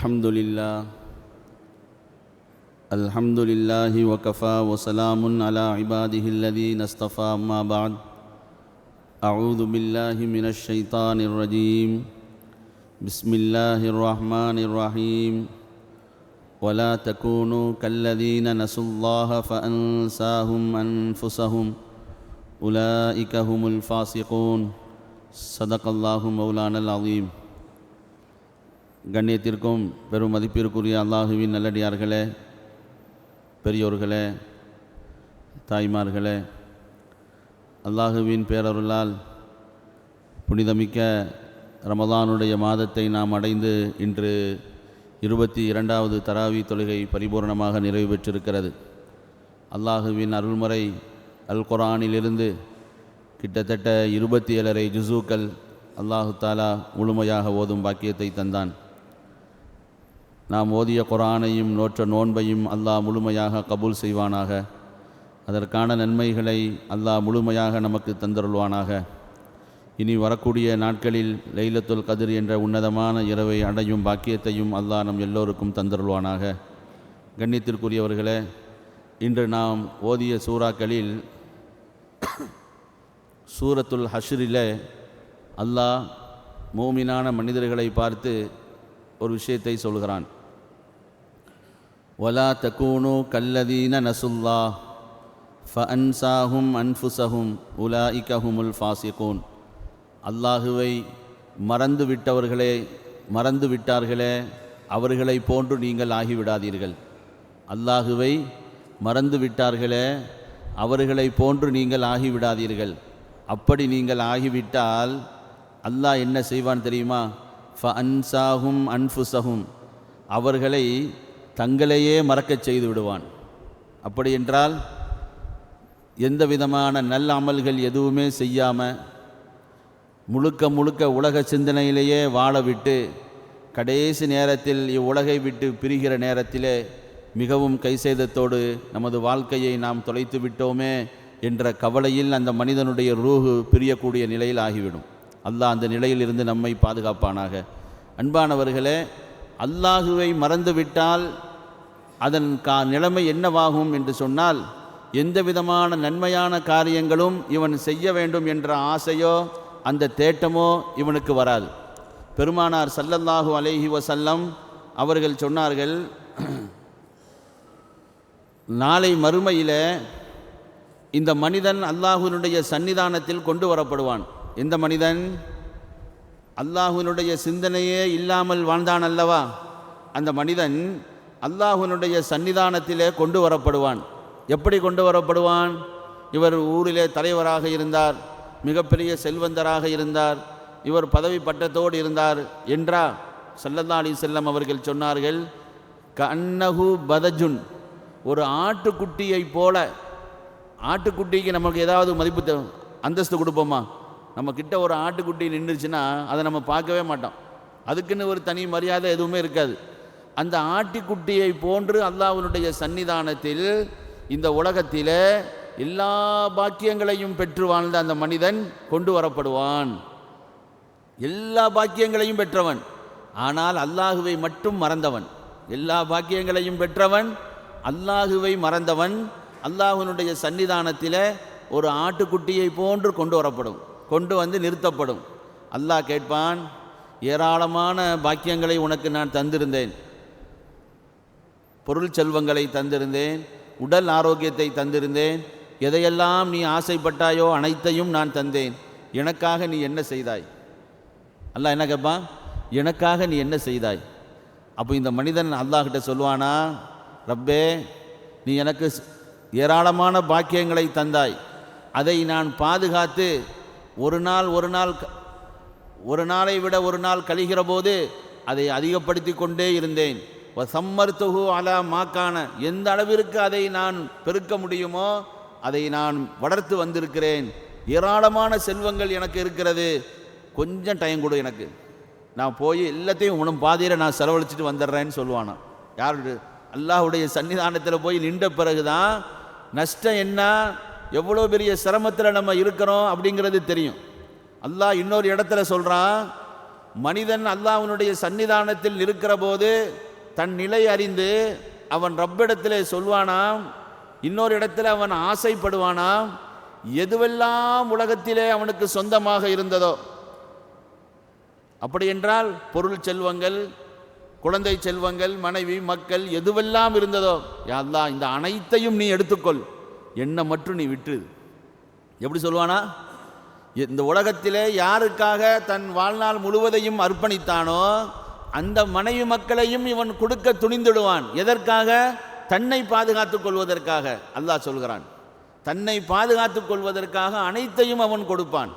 الحمد لله وكفى وسلام على عباده الذين اصطفى أما بعد أعوذ بالله من الشيطان الرجيم بسم الله الرحمن الرحيم ولا تكونوا كالذين نسوا الله فأنساهم أنفسهم أولئك هم الفاسقون صدق الله مولانا العظيم. கண்ணியத்திற்கும் பெரும் மதிப்பிற்குரிய அல்லாஹுவின் நல்லடியார்களே, பெரியோர்களே, தாய்மார்களே, அல்லாஹுவின் பேரருளால் புனிதமிக்க ரமதானுடைய மாதத்தை நாம் அடைந்து இன்று 22வது தராவி தொழுகை பரிபூர்ணமாக நிறைவு பெற்றிருக்கிறது. அல்லாஹுவின் அருள்முறை அல் குர்ஆனிலிருந்து கிட்டத்தட்ட 27 ஜுஸூக்கள் அல்லாஹு தாலா முழுமையாக ஓதும் பாக்கியத்தை தந்தான். நாம் ஓதிய குர்ஆனையும் நோற்ற நோன்பையும் அல்லாஹ் முழுமையாக கபூல் செய்வானாக. அதற்கான நன்மைகளை அல்லாஹ் முழுமையாக நமக்கு தந்தருள்வானாக. இனி வரக்கூடிய நாட்களில் லைலத்துல் கத்ர் என்ற உன்னதமான இரவை அடையும் பாக்கியத்தையும் அல்லாஹ் நம் எல்லோருக்கும் தந்தருள்வானாக. கண்ணியத்திற்குரியவர்களே, இன்று நாம் ஓதிய சூறாக்களில் சூரத்துல் ஹஷ்ரிலே அல்லாஹ் மூமினான மனிதர்களை பார்த்து ஒரு விஷயத்தை சொல்கிறான். வலா தகூனு கல்லதீன நசுல்லா ஃபஅன்சாஹும் அன்ஃபுஸஹும் உலாயிக ஹுமுல் ஃபாஸிகூன். அல்லாஹுவை மறந்து விட்டார்களே அவர்களை போன்று நீங்கள் ஆகிவிடாதீர்கள். அல்லாஹுவை மறந்து விட்டார்களே அவர்களை போன்று நீங்கள் ஆகிவிடாதீர்கள். அப்படி நீங்கள் ஆகிவிட்டால் அல்லாஹ் என்ன செய்வான் தெரியுமா? ஃபஅன்சாஹும் அன்ஃபுஸஹும், அவர்களை தங்களையே மறக்கச் செய்து விடுவான். அப்படி என்றால் எந்த விதமான நல்ல அமல்கள் எதுவுமே செய்யாமல் முழுக்க உலக சிந்தனையிலேயே வாழ விட்டு கடைசி நேரத்தில் இவ்வுலகை விட்டு பிரிகிற நேரத்திலே மிகவும் கைசேதத்தோடு நமது வாழ்க்கையை நாம் தொலைத்து விட்டோமே என்ற கவலையில் அந்த மனிதனுடைய ரூஹு பிரியக்கூடிய நிலையில் ஆகிவிடும். அல்லாஹ் அந்த நிலையில் இருந்து நம்மை பாதுகாப்பானாக. அன்பானவர்களே, அல்லாஹுவை மறந்துவிட்டால் அதன் நிலைமை என்னவாகும் என்று சொன்னால், எந்த விதமான நன்மையான காரியங்களும் இவன் செய்ய வேண்டும் என்ற ஆசையோ அந்த தேட்டமோ இவனுக்கு வராது. பெருமானார் ஸல்லல்லாஹு அலைஹி வஸல்லம் அவர்கள் சொன்னார்கள், நாளை மறுமையில் இந்த மனிதன் அல்லாஹ்வினுடைய சன்னிதானத்தில் கொண்டு வரப்படுவான். எந்த மனிதன் அல்லாஹ்வினுடைய சிந்தனையே இல்லாமல் வாழ்ந்தான் அல்லவா, அந்த மனிதன் அல்லாஹ்வினுடைய சன்னிதானத்திலே கொண்டு வரப்படுவான். எப்படி கொண்டு வரப்படுவான்? இவர் ஊரிலே தலைவராக இருந்தார், மிகப்பெரிய செல்வந்தராக இருந்தார், இவர் பதவி பட்டத்தோடு இருந்தார் என்றா ஸல்லல்லாஹு அலைஹி வஸல்லம் அவர்கள் சொன்னார்கள், கன்னஹு பதஜுன், ஒரு ஆட்டுக்குட்டியை போல. ஆட்டுக்குட்டிக்கு நமக்கு ஏதாவது மதிப்பு அந்தஸ்து கொடுப்போமா? நம்ம கிட்ட ஒரு ஆட்டுக்குட்டி நின்றுச்சுன்னா அதை நம்ம பார்க்கவே மாட்டோம். அதுக்குன்னு ஒரு தனி மரியாதை எதுவுமே இருக்காது. அந்த ஆட்டுக்குட்டியை போன்று அல்லாஹ்வுடைய சன்னிதானத்தில் இந்த உலகத்தில் எல்லா பாக்கியங்களையும் பெற்று வாழ்ந்த அந்த மனிதன் கொண்டு வரப்படுவான். எல்லா பாக்கியங்களையும் பெற்றவன், ஆனால் அல்லாஹுவை மட்டும் மறந்தவன். எல்லா பாக்கியங்களையும் பெற்றவன், அல்லாஹுவை மறந்தவன் அல்லாஹ்வினுடைய சன்னிதானத்தில் ஒரு ஆட்டுக்குட்டியை போன்று கொண்டு வரப்படும், கொண்டு வந்து நிறுத்தப்படும். அல்லாஹ் கேட்பான், ஏராளமான பாக்கியங்களை உனக்கு நான் தந்திருந்தேன், பொருள் செல்வங்களை தந்திருந்தேன், உடல் ஆரோக்கியத்தை தந்திருந்தேன், எதையெல்லாம் நீ ஆசைப்பட்டாயோ அனைத்தையும் நான் தந்தேன், எனக்காக நீ என்ன செய்தாய்? அல்லாஹ் என்ன கேட்பான்? எனக்காக நீ என்ன செய்தாய்? அப்போ இந்த மனிதன் அல்லாஹ்கிட்ட சொல்வானா, ரப்பே, நீ எனக்கு ஏராளமான பாக்கியங்களை தந்தாய், அதை நான் பாதுகாத்து ஒரு நாளை விட ஒரு நாள் கழிகிற போது அதை அதிகப்படுத்தி கொண்டே இருந்தேன். சம்மர்த்துஹு அலா மாக்கான, எந்த அளவிற்கு அதை நான் பெருக்க முடியுமோ அதை நான் வளர்த்து வந்திருக்கிறேன். ஏராளமான செல்வங்கள் எனக்கு இருக்கிறது, கொஞ்சம் டைம் கொடு எனக்கு, நான் போய் எல்லாத்தையும் உனக்கு பாதியில் நான் செலவழிச்சிட்டு வந்துடுறேன்னு சொல்லுவானா. யார்? அல்லாஹ்வுடைய சன்னிதானத்தில் போய் நின்ற பிறகுதான் நஷ்டம் என்ன, எவ்வளோ பெரிய சிரமத்தில் நம்ம இருக்கிறோம் அப்படிங்கிறது தெரியும். அல்லாஹ் இன்னொரு இடத்துல சொல்கிறான், மனிதன் அல்லாஹ்வுடைய சன்னிதானத்தில் இருக்கிற போது தன் நிலை அறிந்து அவன் ரப்பிடத்திலே சொல்வானாம், இன்னொரு இடத்துல அவன் ஆசைப்படுவானாம், எதுவெல்லாம் உலகத்திலே அவனுக்கு சொந்தமாக இருந்ததோ, அப்படி என்றால் பொருள் செல்வங்கள், குழந்தை செல்வங்கள், மனைவி மக்கள் எதுவெல்லாம் இருந்ததோ, யா அல்லாஹ் இந்த அனைத்தையும் நீ எடுத்துக்கொள், என்ன மட்டும் நீ விட்டு. எப்படி சொல்வானா? இந்த உலகத்திலே யாருக்காக தன் வாழ்நாள் முழுவதையும் அர்ப்பணித்தானோ அந்த மனைவி மக்களையும் இவன் கொடுக்க துணிந்துடுவான். எதற்காக? தன்னை பாதுகாத்துக் கொள்வதற்காக. அல்லாஹ் சொல்கிறான், தன்னை பாதுகாத்துக் கொள்வதற்காக அனைத்தையும் அவன் கொடுப்பான்.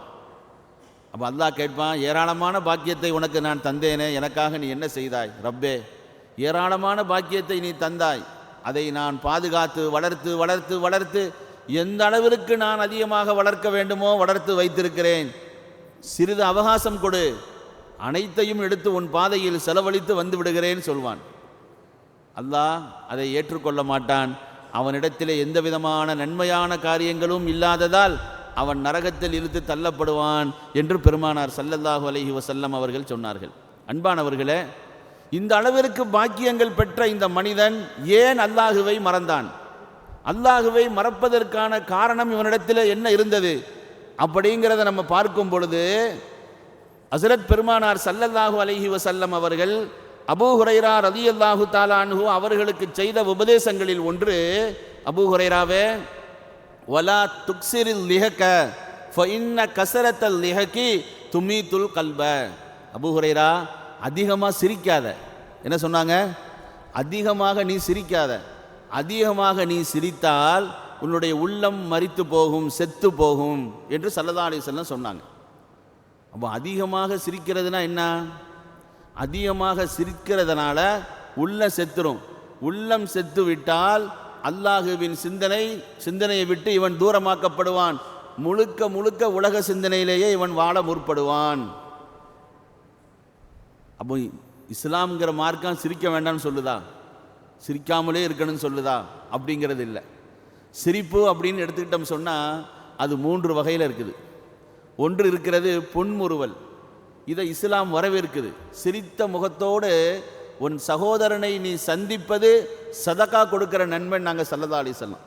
அப்போ அல்லாஹ் கேட்பான், ஏராளமான பாக்கியத்தை உனக்கு நான் தந்தேனே, எனக்காக நீ என்ன செய்தாய்? ரப்பே, ஏராளமான பாக்கியத்தை நீ தந்தாய், அதை நான் பாதுகாத்து வளர்த்து வளர்த்து வளர்த்து எந்த அளவிற்கு நான் அதிகமாக வளர்க்க வேண்டுமோ வளர்த்து வைத்திருக்கிறேன். சிறிது அவகாசம் கொடு, அனைத்தையும் எடுத்து உன் பாதையில் செலவழித்து வந்து விடுகிறேன் சொல்வான். அல்லாஹ் அதை ஏற்றுக்கொள்ள மாட்டான். அவனிடத்திலே எந்த விதமான நன்மையான காரியங்களும் இல்லாததால் அவன் நரகத்தில் இழுத்து தள்ளப்படுவான் என்று பெருமானார் ஸல்லல்லாஹு அலைஹி வஸல்லம் அவர்கள் சொன்னார்கள். அன்பானவர்களே, இந்த அளவிற்கு பாக்கியங்கள் பெற்ற இந்த மனிதன் ஏன் அல்லாஹுவை மறந்தான்? அல்லாஹுவை மறப்பதற்கான காரணம் இவனிடத்தில் என்ன இருந்தது அப்படிங்கிறத நம்ம பார்க்கும் பொழுது, ஹஸரத் பெருமானார் ஸல்லல்லாஹு அலைஹி வஸல்லம் அவர்கள் அபூ ஹுரைரா ரலியல்லாஹு தஆலா அன்ஹு அவர்களுக்கு செய்த உபதேசங்களில் ஒன்று, அபூ ஹுரைராவே, வலா துக்ஸிரில் லிஹக ஃபஇன்ன கஸரத்தல் லிஹகி துமீதுல் கல்ப. அபூ ஹுரைரா, அதிகமாக சிரிக்காத. என்ன சொன்னாங்க? அதிகமாக நீ சிரிக்காத. அதிகமாக நீ சிரித்தால் உன்னுடைய உள்ளம் மரித்து போகும், செத்து போகும் என்று ஸல்லல்லாஹு அலைஹி வஸல்லம் சொன்னாங்க. அப்போ அதிகமாக சிரிக்கிறதுனா என்ன? அதிகமாக சிரிக்கிறதுனால உள்ளம் செத்துரும். உள்ளம் செத்து விட்டால் அல்லாஹுவின் சிந்தனையை விட்டு இவன் தூரமாக்கப்படுவான். முழுக்க முழுக்க உலக சிந்தனையிலேயே இவன் வாழ முற்படுவான். அப்போ இஸ்லாம்ங்கிற மார்க்கம் சிரிக்க வேண்டாம்னு சொல்லுதா? சிரிக்காமலே இருக்கணும்னு சொல்லுதா? அப்படிங்கிறது இல்லை. சிரிப்பு அப்படின்னு எடுத்துக்கிட்டோம் சொன்னால் அது 3 வகையில் இருக்குது. ஒன்று இருக்கிறது புன்முறுவல். இதை இஸ்லாம் வரவேற்குது. சிரித்த முகத்தோடு உன் சகோதரனை நீ சந்திப்பது சதகா கொடுக்கிற நன்மை. நாங்கள் ஸல்லல்லாஹு அலைஹி வஸல்லம்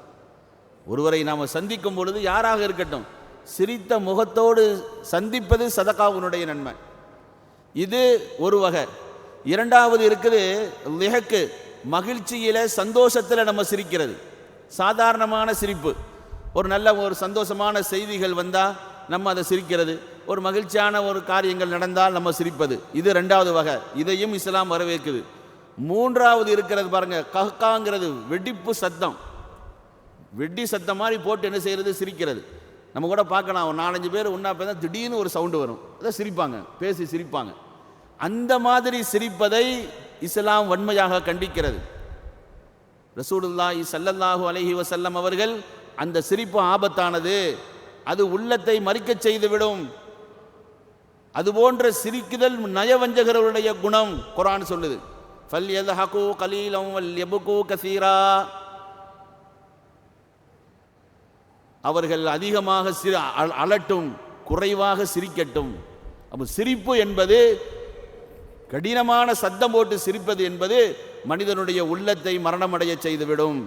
ஒருவரை நாம் சந்திக்கும் பொழுது யாராக இருக்கட்டும், சிரித்த முகத்தோடு சந்திப்பது சதகாவுனுடைய நன்மை. இது ஒரு வகை. இரண்டாவது இருக்குது லிஹக்கு, மகிழ்ச்சியில் சந்தோஷத்தில் நம்ம சிரிக்கிறது. சாதாரணமான சிரிப்பு, ஒரு நல்ல ஒரு சந்தோஷமான செய்திகள் வந்தால் நம்ம அதை சிரிக்கிறது, ஒரு மகிழ்ச்சியான ஒரு காரியங்கள் நடந்தால் நம்ம சிரிப்பது. இது 2வது வகை. இதையும் இஸ்லாம் வரவேற்குது. 3வது இருக்கிறது பாருங்க, கஹ்காங்கிறது வெடிப்பு சத்தம். வெடி சத்தம் மாதிரி போட்டு என்ன செய்கிறது? சிரிக்கிறது. நம்ம கூட பார்க்கலாம், ஒரு 4-5 பேர் ஒன்றா பேர் திடீர்னு ஒரு சவுண்டு வரும், அதை சிரிப்பாங்க, பேசி சிரிப்பாங்க. அந்த மாதிரி சிரிப்பதை இஸ்லாம் வன்மையாக கண்டிக்கிறது. ரசூலுல்லாஹி ஸல்லல்லாஹு அலைஹி வஸல்லம் அவர்கள் அந்த சிரிப்பு ஆபத்தானது, அது உள்ளத்தை மறிக்கச் செய்துவிடும். அதுபோன்ற சிரிக்குதல் நயவஞ்சகர்களுடைய குணம் குர்ஆன் சொல்லுது. ஃபல்யத்ஹகு கலீலம் வல்யப்கு கஸீரா. அவர்கள் அதிகமாக அலட்டும், குறைவாக சிரிக்கட்டும். அப்போ சிரிப்பு என்பது, கடினமான சத்தம் போட்டு சிரிப்பது என்பது மனிதனுடைய உள்ளத்தை மரணமடைய செய்துவிடும்.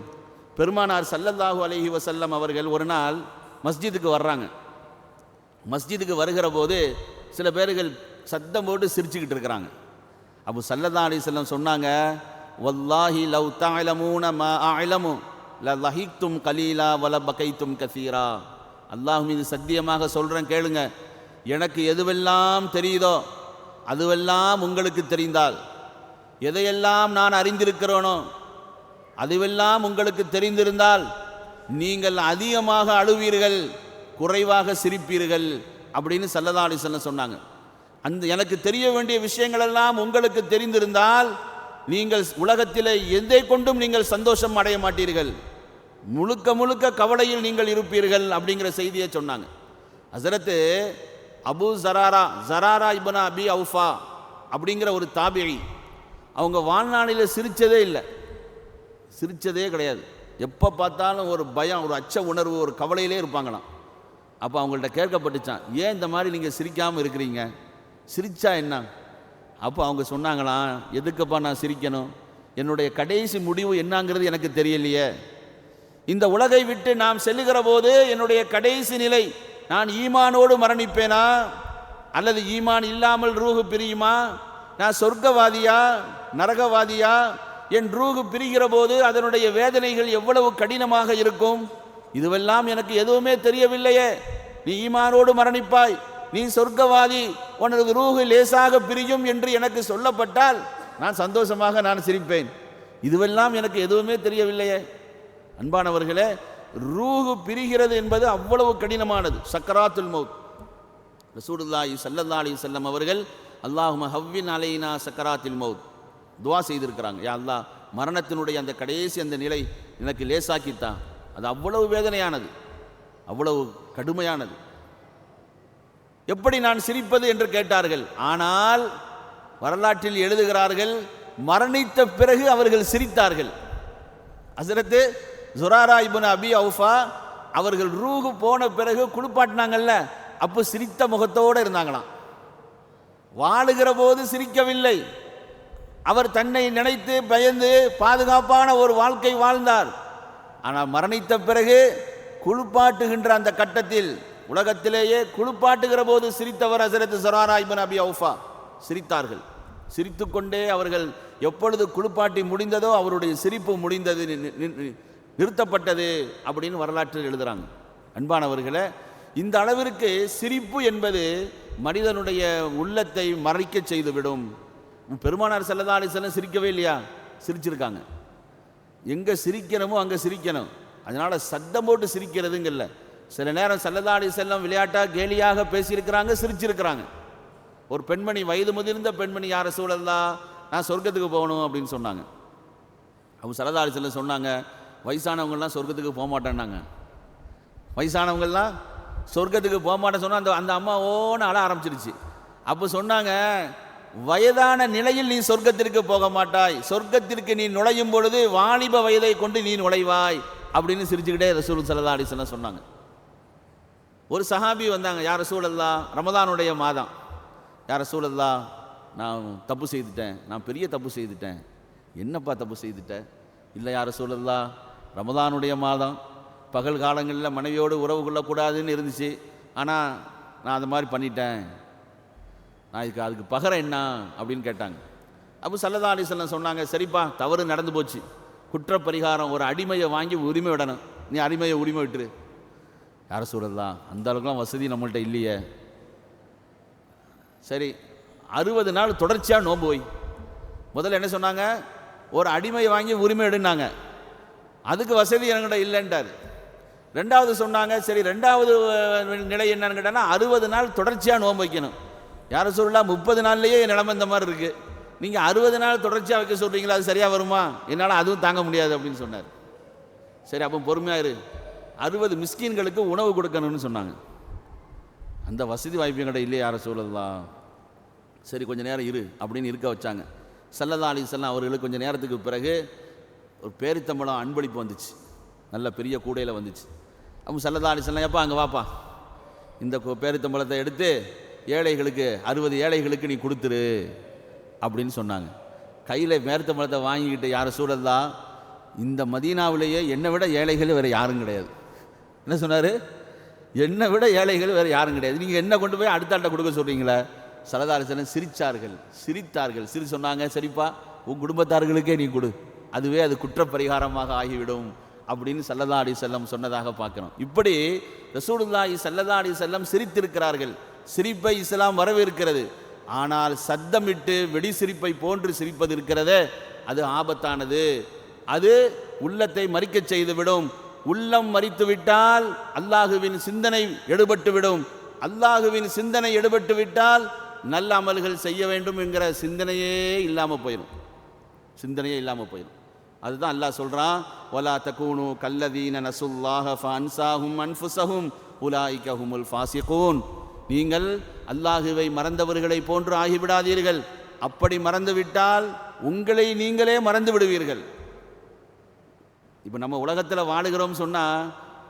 பெருமானார் ஸல்லல்லாஹு அலைஹி வஸல்லம் அவர்கள் ஒரு நாள் மஸ்ஜிதுக்கு வர்றாங்க. மஸ்ஜிதுக்கு வருகிற போது சில பேர்கள் சத்தம் போட்டு சிரிச்சுக்கிட்டு இருக்கிறாங்க. அப்போ ஸல்லல்லாஹு அலைஹி வஸல்லம் சொன்னாங்க, வல்லாஹி லவ் தஅலமூன மா அஅலமு லலஹிக்தும் கலீலா வல பகைத்தும் கஸீரா. அல்லாஹ் மீது சத்தியமாக சொல்கிறேன், கேளுங்க, எனக்கு எதுவெல்லாம் தெரியுதோ அதுவெல்லாம் உங்களுக்கு தெரிந்தால், எதையெல்லாம் நான் அறிந்திருக்கிறேனோ அதுவெல்லாம் உங்களுக்கு தெரிந்திருந்தால் நீங்கள் அதிகமாக அழுவீர்கள், குறைவாக சிரிப்பீர்கள் அப்படின்னு ஸல்லல்லாஹு அலைஹி வஸல்லம் சொன்னாங்க. அந்த எனக்கு தெரிய வேண்டிய விஷயங்களெல்லாம் உங்களுக்கு தெரிந்திருந்தால் நீங்கள் உலகத்தில் எதை கொண்டும் நீங்கள் சந்தோஷம் அடைய மாட்டீர்கள், முழுக்க முழுக்க கவலையில் நீங்கள் இருப்பீர்கள் அப்படிங்கிற செய்தியை சொன்னாங்க. ஹஸரத்து அபு ஜராரா இப்னு அபி அவுஃபா அப்படிங்கிற ஒரு தாபிஈ, அவங்க வாழ்நாளில் சிரித்ததே இல்லை, சிரித்ததே கிடையாது. எப்போ பார்த்தாலும் ஒரு பயம், ஒரு அச்ச உணர்வு, ஒரு கவலையிலே இருப்பாங்களாம். அப்போ அவங்கள்ட்ட கேட்கப்பட்டுச்சான், ஏன் இந்த மாதிரி நீங்கள் சிரிக்காமல் இருக்கிறீங்க? சிரிச்சா என்ன? அப்போ அவங்க சொன்னாங்களாம், எதுக்குப்பா நான் சிரிக்கணும், என்னுடைய கடைசி முடிவு என்னங்கிறது எனக்கு தெரியலையே. இந்த உலகை விட்டு நாம் செல்லுகிற போது என்னுடைய கடைசி நிலை, நான் ஈமானோடு மரணிப்பேனா அல்லது ஈமான் இல்லாமல் ரூஹு பிரியுமா, நான் சொர்க்கவாதியா நரகவாதியா, என் ரூஹு பிரிகிற போது அதனுடைய வேதனைகள் எவ்வளவு கடினமாக இருக்கும், இதுவெல்லாம் எனக்கு எதுவுமே தெரியவில்லையே. நீ ஈமானோடு மரணிப்பாய், நீ சொர்க்கவாதி, உனது ரூஹு லேசாக பிரியும் என்று எனக்கு சொல்லப்பட்டால் நான் சந்தோஷமாக நான் சிரிப்பேன். இதுவெல்லாம் எனக்கு எதுவுமே தெரியவில்லையே. அன்பானவர்களே, ரூஹு பிரிகிறது என்பது அவ்வளவு கடினமானது. சக்கராத்துல் மௌத். ரசூலுல்லாஹி ஸல்லல்லாஹு அலைஹி வஸல்லம் அவர்கள் அல்லாஹும்ம ஹவ்வின் அலைனா சக்கராத்துல் மௌத் துஆ செய்திருக்கிறாங்க. யா அல்லாஹ், மரணத்தினுடைய அந்த கடைசி அந்த நிலை எனக்கு லேசாக்கித்தான். அது அவ்வளவு வேதனையானது, அவ்வளவு கடுமையானது. எப்படி நான் சிரிப்பது என்று கேட்டார்கள். ஆனால் வரலாற்றில் எழுதுகிறார்கள், மரணித்த பிறகு அவர்கள் சிரித்தார்கள். ஹஸரத் ஸுராரா இப்னு அபி அவுஃபா அவர்கள் ரூஹு போன பிறகு குளிப்பாட்டினாங்கல்ல, அப்போ சிரித்த முகத்தோடு இருந்தாங்களாம். வாழுகிற போது சிரிக்கவில்லை. அவர் தன்னை நினைத்து பயந்து பாதுகாப்பான ஒரு வாழ்க்கை வாழ்ந்தார். ஆனால் மரணித்த பிறகு குளிப்பாட்டுகின்ற அந்த கட்டத்தில், உலகத்திலேயே குளிப்பாட்டுகிற போது சிரித்தவர் ஹஸரத் ஸுராரா இப்னு அபி அவுஃபா. சிரித்தார்கள். சிரித்து கொண்டே அவர்கள் எப்பொழுது குளிப்பாட்டி முடிந்ததோ அவருடைய சிரிப்பு முடிந்தது, நிறுத்தப்பட்டது அப்படின்னு வரலாற்றில் எழுதுகிறாங்க. அன்பானவர்களே, இந்த அளவிற்கு சிரிப்பு என்பது மனிதனுடைய உள்ளத்தை மறைக்க செய்துவிடும். பெருமானார் ஸல்லல்லாஹு அலைஹி வஸல்லம் சிரிக்கவே இல்லையா? சிரிச்சிருக்காங்க. எங்கே சிரிக்கணுமோ அங்கே சிரிக்கணும். அதனால் சத்தம் போட்டு சிரிக்கிறதுங்கல்ல. சில நேரம் ஸல்லல்லாஹு அலைஹி வஸல்லம் விளையாட்டாக கேலியாக பேசியிருக்கிறாங்க, சிரிச்சிருக்கிறாங்க. ஒரு பெண்மணி, வயது முதிர்ந்த பெண்மணி, யார் ரசூலல்லாஹ், நான் சொர்க்கத்துக்கு போகணும் அப்படின்னு சொன்னாங்க. அவங்க ஸல்லல்லாஹு அலைஹி வஸல்லம் சொன்னாங்க, வயசானவங்கள்லாம் சொர்க்கத்துக்கு போக மாட்டேன்னாங்க. வயசானவங்கள்லாம் சொர்க்கத்துக்கு போக மாட்டேன்னு சொன்னால் அந்த அம்மா ஓன்னு அழ ஆரம்பிச்சிருச்சு. அப்போ சொன்னாங்க, வயதான நிலையில் நீ சொர்க்கத்திற்கு போக மாட்டாய், சொர்க்கத்திற்கு நீ நுழையும் பொழுது வாலிப வயதை கொண்டு நீ நுழைவாய் அப்படின்னு சிரிச்சுக்கிட்டே ரசூல் ஸல்லல்லாஹு அலைஹி வஸல்லம் சொன்னாங்க. ஒரு சஹாபி வந்தாங்க, யார் ரசூலல்லாஹ், ரமதானுடைய மாதம், யார் ரசூலல்லாஹ், நான் தப்பு செய்துட்டேன், நான் பெரிய தப்பு செய்துட்டேன். என்னப்பா தப்பு செய்துட்டேன்? இல்லை யார் ரசூலல்லாஹ், ரமதானுடைய மாதம், பகல் காலங்களில் மனைவியோடு உறவு கொள்ளக்கூடாதுன்னு இருந்துச்சு, ஆனால் நான் அந்த மாதிரி பண்ணிட்டேன், நான் அதுக்கு பகரம் என்ன அப்படின்னு கேட்டாங்க. அப்போ ஸல்லல்லாஹு அலைஹி வஸல்லம் சொன்னாங்க, சரிப்பா, தவறு நடந்து போச்சு, குற்றப்பரிகாரம், ஒரு அடிமையை வாங்கி உரிமை விடணும், நீ அடிமையை உரிமை விட்டுரு. யார் ரசூலல்லாஹ், அந்த அளவுக்குலாம் வசதி நம்மள்கிட்ட இல்லையே. சரி, 60 நாள் தொடர்ச்சியாக நோன்பு வை. முதல்ல என்ன சொன்னாங்க, ஒரு அடிமையை வாங்கி உரிமை எடுனாங்க, அதுக்கு வசதி என்கிட்ட இல்லைன்றார். ரெண்டாவது சொன்னாங்க, சரி ரெண்டாவது நிலை என்னன்னு கேட்டால் 60 நாள் தொடர்ச்சியாக நோன்பு வைக்கணும். யாரை சொல்லலாம், 30 நாள்லேயே நிலைமை இந்த மாதிரி இருக்குது, நீங்கள் 60 நாள் தொடர்ச்சியாக வைக்க சொல்கிறீங்களா, அது சரியாக வருமா, என்னால் அதுவும் தாங்க முடியாது அப்படின்னு சொன்னார். சரி, அப்போ பொறுமையாக இரு, 60 மிஸ்கீன்களுக்கு உணவு கொடுக்கணும்னு சொன்னாங்க. அந்த வசதி வாய்ப்பு என்கிட்ட இல்லையே யாரை சொல்லலாம். சரி, கொஞ்சம் நேரம் இரு அப்படின்னு இருக்க வச்சாங்க. ஸல்லல்லாஹு அலைஹி வஸல்லம் அவர்களுக்கு கொஞ்சம் நேரத்துக்கு பிறகு ஒரு பேரித்தம்பழம் அன்பளிப்பு வந்துச்சு, நல்ல பெரிய கூடையில் வந்துச்சு. அப்போ ஸல்லல்லாஹு அலைஹி வஸல்லம், எப்பா அங்கே வாப்பா, இந்த பேரித்தம்பழத்தை எடுத்து ஏழைகளுக்கு 60 ஏழைகளுக்கு நீ கொடுத்துரு அப்படின்னு சொன்னாங்க. கையில் பேரித்தம்பழத்தை வாங்கிக்கிட்டு, யார் ரசூலல்லாஹ், இந்த மதீனாவிலேயே என்னை விட ஏழைகள் வேறு யாரும் கிடையாது. என்ன சொன்னார், என்னை விட ஏழைகள் வேறு யாரும் கிடையாது, நீங்கள் என்ன கொண்டு போய் அடுத்த ஆள்கிட்ட கொடுக்க சொல்கிறீங்களே. ஸல்லல்லாஹு அலைஹி வஸல்லம் சிரித்தார்கள். சொன்னாங்க, சரிப்பா, உன் குடும்பத்தார்களுக்கே நீ கொடு, அதுவே அது குற்றப்பரிகாரமாக ஆகிவிடும் அப்படின்னு ஸல்லல்லாஹு அலைஹி வஸல்லம் சொன்னதாக பார்க்குறோம். இப்படி ரசூலுல்லாஹி ஸல்லல்லாஹு அலைஹி வஸல்லம் சிரித்திருக்கிறார்கள். சிரிப்பை இஸ்லாம் வரவேற்கிறது. ஆனால் சத்தமிட்டு வெடி சிரிப்பை போன்று சிரிப்பது இருக்கிறதே, அது ஆபத்தானது, அது உள்ளத்தை மறிக்கச் செய்துவிடும். உள்ளம் மறித்து விட்டால் அல்லாஹுவின் சிந்தனை எடுபட்டுவிடும். அல்லாஹுவின் சிந்தனை எடுபட்டு விட்டால் நல்ல அமல்கள் செய்ய வேண்டும் என்கிற சிந்தனையே இல்லாமல் போயிடும். அதுதான் அல்லாஹ் சொல்கிறான், வலா தகூனு கல்லதீன நசுல்லாஹ ஃபஅன்சாஹும் அன்ஃபுஸஹும் உலாயிக ஹுமுல் ஃபாஸிகூன். நீங்கள் அல்லாஹுவை மறந்தவர்களை போன்று ஆகிவிடாதீர்கள். அப்படி மறந்துவிட்டால் உங்களை நீங்களே மறந்து விடுவீர்கள். இப்போ நம்ம உலகத்தில் வாழுகிறோம் சொன்னால்,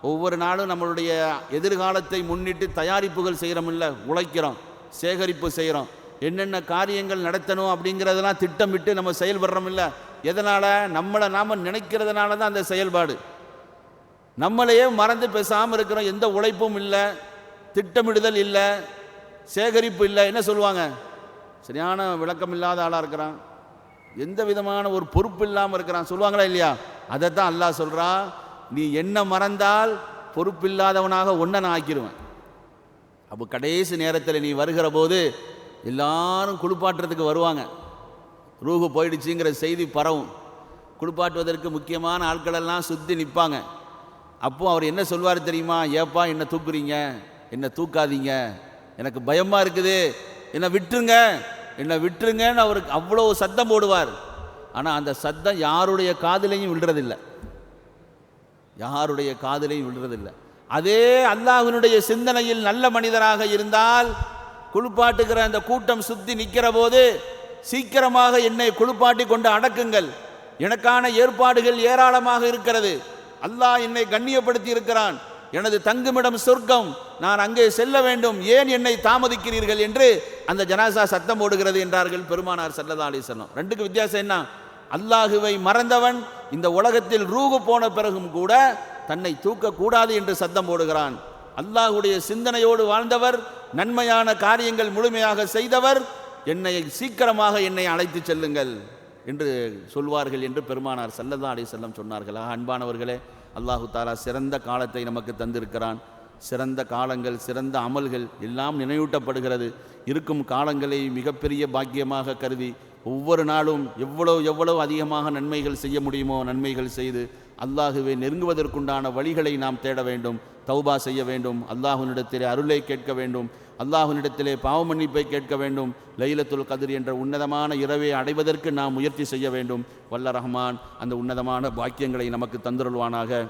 ஒவ்வொரு நாளும் நம்மளுடைய எதிர்காலத்தை முன்னிட்டு தயாரிப்புகள் செய்கிறோம், இல்லை உழைக்கிறோம், சேகரிப்பு செய்கிறோம். என்னென்ன காரியங்கள் நடத்தணும் அப்படிங்கிறதெல்லாம் திட்டமிட்டு நம்ம செயல்படுறோம் இல்லை. எதனால்? நம்மளை நாம் நினைக்கிறதுனால தான் அந்த செயல்பாடு. நம்மளையே மறந்து பேசாமல் இருக்கிறோம். எந்த உழைப்பும் இல்லை, திட்டமிடுதல் இல்லை, சேகரிப்பு இல்லை. என்ன சொல்லுவாங்க? சரியான விளக்கம் இல்லாத ஆளாக இருக்கிறான், எந்த விதமான ஒரு பொறுப்பு இல்லாமல் இருக்கிறான் சொல்லுவாங்களா இல்லையா? அதைத்தான் அல்லாஹ் சொல்கிறா, நீ என்ன மறந்தால் பொறுப்பில்லாதவனாக ஒன்றை நான் ஆக்கிடுவேன். அப்போ கடைசி நேரத்தில் நீ வருகிற போது எல்லாரும் குளிப்பாட்டுறதுக்கு வருவாங்க. ரூஹு போயிடுச்சுங்கிற செய்தி பரவும். குளிப்பாட்டுவதற்கு முக்கியமான ஆட்களெல்லாம் சுற்றி நிற்பாங்க. அப்போது அவர் என்ன சொல்வார் தெரியுமா? ஏப்பா என்னை தூக்குறீங்க, என்னை தூக்காதீங்க, எனக்கு பயமாக இருக்குது, என்னை விட்டுருங்க, என்னை விட்டுருங்கன்னு அவருக்கு அவ்வளோ சத்தம் போடுவார். ஆனால் அந்த சத்தம் யாருடைய காதிலையும் விழுறதில்லை, யாருடைய காதிலையும் விழுறதில்லை. அதே அல்லாஹ்வினுடைய சிந்தனையில் நல்ல மனிதராக இருந்தால் குளிப்பாட்டுகிற அந்த கூட்டம் சுற்றி நிற்கிற போது சீக்கிரமாக என்னை குளிப்பாட்டி கொண்டு அடக்குங்கள், எனக்கான ஏற்பாடுகள் ஏராளமாக இருக்கிறது, அல்லாஹ் என்னை கண்ணியப்படுத்தி இருக்கிறான், எனது தங்குமிடம் சொர்க்கம், நான் அங்கே செல்ல வேண்டும், ஏன் என்னை தாமதிக்கிறீர்கள் என்று அந்த ஜனாசா சத்தம் போடுகிறது என்றார்கள் பெருமானார் ஸல்லல்லாஹு அலைஹி வஸல்லம். ரெண்டுக்கு வித்தியாசம் என்ன? அல்லாஹுவை மறந்தவன் இந்த உலகத்தில் ரூஹு போன பிறகும் கூட தன்னை தூக்கக்கூடாது என்று சத்தம் போடுகிறான். அல்லாஹுடைய சிந்தனையோடு வாழ்ந்தவர், நன்மையான காரியங்கள் முழுமையாக செய்தவர், என்னை சீக்கிரமாக என்னை அழைத்து செல்லுங்கள் என்று சொல்வார்கள் என்று பெருமானார் ஸல்லல்லாஹு அலைஹி வஸல்லம் சொன்னார்கள். அன்பானவர்களே, அல்லாஹு தாலா சிறந்த காலத்தை நமக்கு தந்திருக்கிறான். சிறந்த காலங்கள், சிறந்த அமல்கள் எல்லாம் நினைவூட்டப்படுகிறது. இருக்கும் காலங்களை மிகப்பெரிய பாக்கியமாக கருதி ஒவ்வொரு நாளும் எவ்வளவு அதிகமாக நன்மைகள் செய்ய முடியுமோ நன்மைகள் செய்து அல்லாஹுவை நெருங்குவதற்குண்டான வழிகளை நாம் தேட வேண்டும், தௌபா செய்ய வேண்டும், அல்லாஹ்வினிடத்திலே அருளை கேட்க வேண்டும், அல்லாஹ்வினிடத்திலே பாவ மன்னிப்பை கேட்க வேண்டும். லைலத்துல் கத்ர் என்ற உன்னதமான இரவை அடைவதற்கு நாம் முயற்சி செய்ய வேண்டும். வல்ல ரஹ்மான் அந்த உன்னதமான பாக்கியங்களை நமக்கு தந்துருள்வானாக.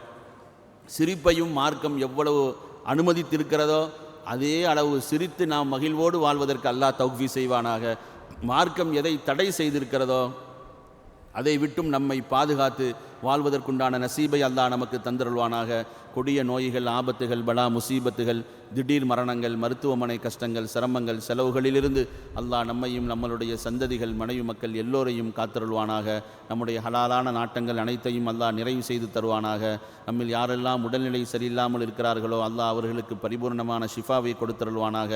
சிரிப்பையும் மார்க்கம் எவ்வளவு அனுமதித்திருக்கிறதோ அதே அளவு சிரித்து நாம் மகிழ்வோடு வாழ்வதற்கு அல்லாஹ் தௌஃபீக் செய்வானாக. மார்க்கம் எதை தடை செய்திருக்கிறதோ அதை விட்டும் நம்மை பாதுகாத்து வாழ்வதற்குண்டான நசீபை அல்லாஹ் நமக்கு தந்தருள்வானாக. கொடிய நோய்கள், ஆபத்துகள், பலா முசீபத்துகள், திடீர் மரணங்கள், மருத்துவமனை கஷ்டங்கள், சிரமங்கள், செலவுகளிலிருந்து அல்லாஹ் நம்மையும் நம்மளுடைய சந்ததிகள், மனைவி மக்கள் எல்லோரையும் காத்தருள்வானாக. நம்முடைய ஹலாலான நாட்டங்கள் அனைத்தையும் அல்லாஹ் நிறைவு செய்து தருவானாக. நம்மில் யாரெல்லாம் உடல்நிலை சரியில்லாமல் இருக்கிறார்களோ அல்லாஹ் அவர்களுக்கு பரிபூர்ணமான ஷிஃபாவை கொடுத்தருள்வானாக.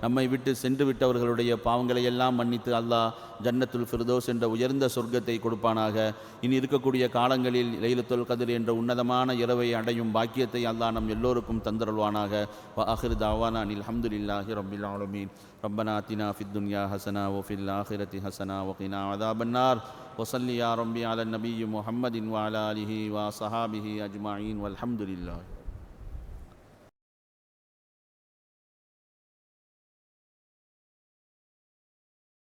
நம்மை விட்டு சென்று விட்டவர்களுடைய பாவங்களை எல்லாம் மன்னித்து அல்லாஹ் ஜன்னத்துல் ஃபிர்தௌஸ் என்ற உயர்ந்த சொர்க்கத்தை கொடுப்பானாக. இனி இருக்கக்கூடிய காலங்களில் லைலத்துல் கத்ர் என்ற உன்னதமான இரவை அடையும் பாக்கியத்தை அல்லாஹ் நம் எல்லோருக்கும் தந்தருள்வானாக. வ ஆகிரு தஅவானா அனில் ஹம்துலில்லாஹி ரப்பில் ஆலமீன். ரப்பனா ஆத்தினா ஃபித் துன்யா ஹஸனா வ ஃபில் ஆখিরাতি ஹஸனா வ கினா அஸாபன் நார். வ ஸல்லி யா ரப்பி அலன் நபிய்யி முஹம்மதின் வ அலா ஆலிஹி வ ஸஹாபிஹி அஜ்மஈன் வல்ஹம்துலில்லாஹ்.